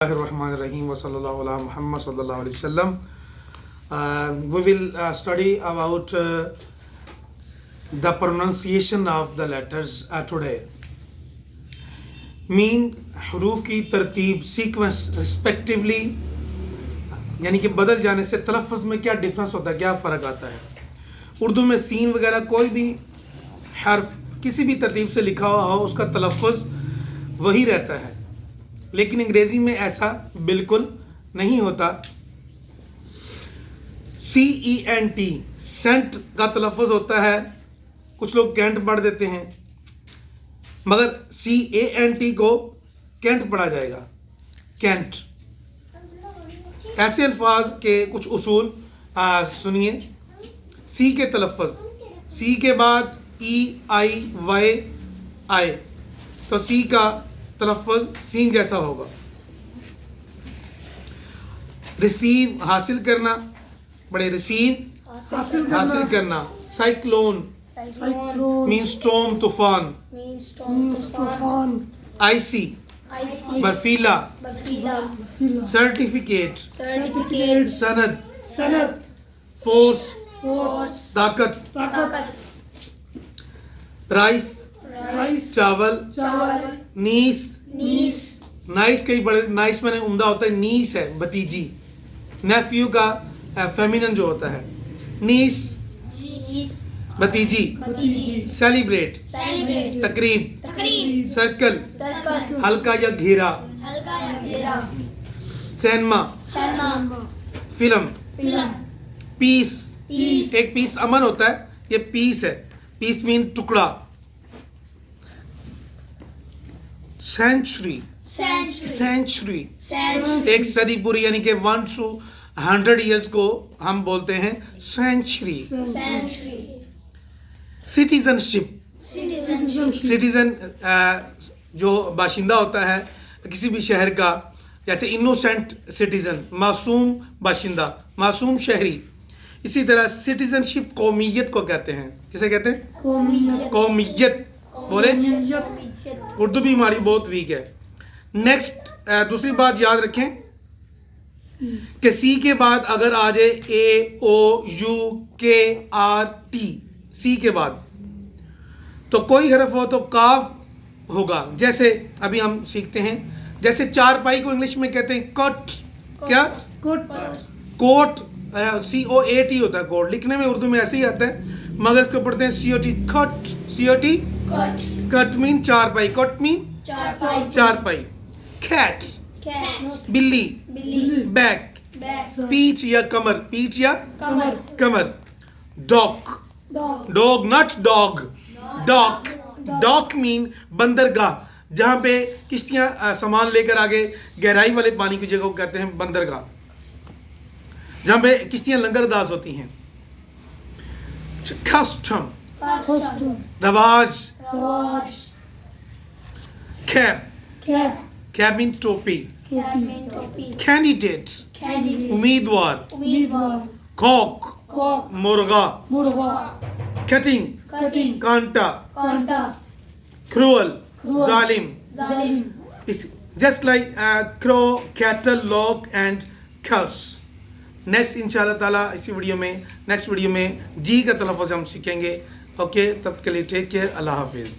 Ar-Rahman Ar-Rahim wa sallallahu ala Muhammad sallallahu alaihi wasallam. We will study about the pronunciation of the letters today. Mean حروف کی ترتیب sequence respectively یعنی کہ بدل جانے سے تلفظ میں کیا ڈفرنس ہوتا ہے, کیا فرق آتا ہے. اردو میں سین وغیرہ کوئی بھی حرف کسی بھی ترتیب سے لکھا ہوا ہو اس کا تلفظ وہی رہتا ہے, لیکن انگریزی میں ایسا بالکل نہیں ہوتا. CENT سینٹ کا تلفظ ہوتا ہے, کچھ لوگ کینٹ پڑھ دیتے ہیں, مگر CANT کو کینٹ پڑھا جائے گا, کینٹ. ایسے الفاظ کے کچھ اصول سنیے. سی کے تلفظ, سی کے بعد EIY آئے تو سی کا تلفظ سین جیسا ہوگا. ریسیو حاصل کرنا, بڑے ریسیو حاصل کرنا. سائیکلون مین اسٹارم طوفان. آئسی برفیلا. سرٹیفکیٹ سند. فورس طاقت. رائس چاول. نیس نائس کئی بڑے نائس میں نے عمدہ ہوتا ہے, نیس ہے بھتیجی. نیفیو کا فیمینن جو ہوتا ہے, نیس بھتیجی. سیلیبریٹ تقریب. سرکل ہلکا یا گھیرا. Cinema film. پیس ایک پیس امن ہوتا ہے, یہ پیس ہے, پیس مین ٹکڑا. سینچری ایک صدی پوری یعنی کہ 1 to 100 years کو ہم بولتے ہیں سینچری. سٹیزن جو باشندہ ہوتا ہے کسی بھی شہر کا, جیسے انوسینٹ سٹیزن معصوم باشندہ, معصوم شہری. اسی طرح سٹیزن شپ قومیت کو کہتے ہیں. کسے کہتے ہیں؟ قومیت. بولے اردو بھی ہماری بہت ویک ہے. نیکسٹ دوسری بات یاد رکھیں کہ سی کے بعد اگر آ جائے AOUKRT, سی کے بعد تو کوئی حرف ہو تو کاف ہوگا. جیسے ابھی ہم سیکھتے ہیں, جیسے چارپائی کو انگلش میں کہتے ہیں کٹ. کیا؟ کوٹ. COAT ہوتا ہے کوٹ. لکھنے میں اردو میں ایسے ہی آتا ہے, مگر اس کو پڑھتے ہیں COT. کٹ. COT کٹ مین چارپائی. کٹ مین چارپائی. کیٹ بلی. بیک پیٹھ یا کمر. پیٹھ یا کمر. ڈاک ڈاگ ناٹ ڈاگ. ڈاک ڈاک مین بندرگاہ, جہاں پہ کشتیاں سامان لے کر آگے گہرائی والے پانی کی جگہ کو کہتے ہیں بندرگاہ, جہاں پہ کشتیاں لنگر انداز ہوتی ہیں. کسٹم رواج. کیب مین ٹوپی. کینڈیڈیٹ امیدوار. کوک مرغا. کٹنگ کانٹا. کرول ظالم. جسٹ لائک کرو, کیٹل, لاک اینڈ کھرس. نیکسٹ انشاءاللہ تعالیٰ اسی نیکسٹ ویڈیو میں جی کا تلفظ ہم سیکھیں گے. اوکے, تب کے لیے ٹیک کیئر. اللہ حافظ.